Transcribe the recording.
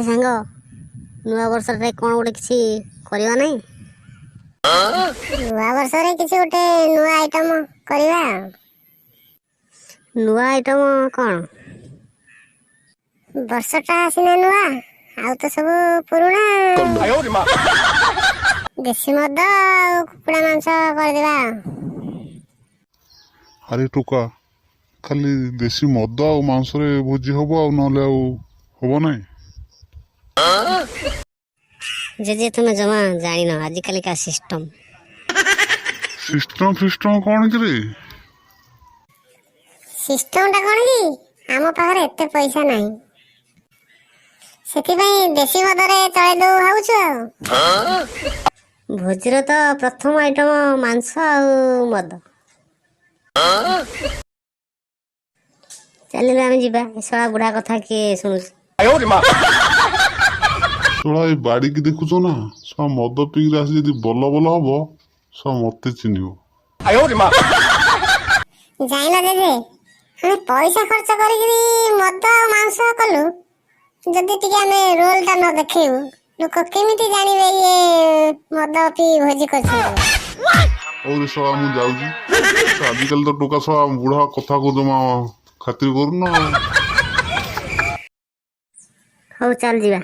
ଆରେ ସାଙ୍ଗ ନୂଆ ବର୍ଷରେ କ'ଣ ଗୋଟେ କିଛି କରିବା ନାହିଁ? ନୂଆ ବର୍ଷରେ କିଛି ଗୋଟେ ନୂଆ ଆଇଟମ କରିବା। ନୂଆ ଆଇଟମ କ'ଣ? ବର୍ଷଟା ସିନା ନୂଆ, ଆଉ ତ ସବୁ ପୁରୁଣା। ଦେଶୀ ମଦ ଆଉ କୁକୁଡ଼ା ମାଂସ କରିଦେବା। ଆରେ ଟୋକା, ଖାଲି ଦେଶୀ ମଦ ଆଉ ମାଂସରେ ଭୋଜି ହବ, ଆଉ ନହେଲେ ଆଉ ହବ ନାହିଁ। ଯେ ତୁମେ ଜମା ଜାଣିନ ଆଜିକାଲିକା ସିଷ୍ଟମ। ସିଷ୍ଟମ କ'ଣ କିରେ? ସିଷ୍ଟମଟା କ'ଣ କି, ଆମ ପାଖରେ ଏତେ ପଇସା ନାହିଁ, ସେଥିପାଇଁ ଦେଶୀ ମଦରେ ଚଳେଇ ଦଉ ଭାବୁଛୁ। ଆଉ ଭୋଜିର ତ ପ୍ରଥମ ଆଇଟମ ମାଂସ ଆଉ ମଦ। ଚାଲିଲେ ଆମେ ଯିବା। ଶଳା ବୁଢା କଥା କିଏ ଶୁଣୁଛି? ଶଳା ଏଇ ବାଡ଼ିକି ଦେଖୁଛ ନା, ଶଳା ମଦ ପିଇକି ଆସି ଯଦି ବଲ ହବ, ଶଳା ମତେ ଚିହ୍ନିବ। ଯାଇନ ଜେଜେ, ଆମେ ପଇସା ଖର୍ଚ୍ଚ କରିକିରି ମଦ ଆଉ ମାଂସ କଲୁ, ଯଦି ଟିକେ ଆମେ ରୋଲଟା ନ ଦେଖେଇବୁ ଲୋକ କେମିତି ଜାଣିବେ ଇଏ ମଦ ପିଇ ଭୋଜି କରୁଛନ୍ତି? ହଉ ରେ ଶଳା, ମୁଁ ଯାଉଛି। ଆଜିକାଲି ତ ଟୋକା ଶଳା ବୁଢା କଥାକୁ ଜମା ଖାତିର କରୁନ। ହଉ ଚାଲ ଯିବା।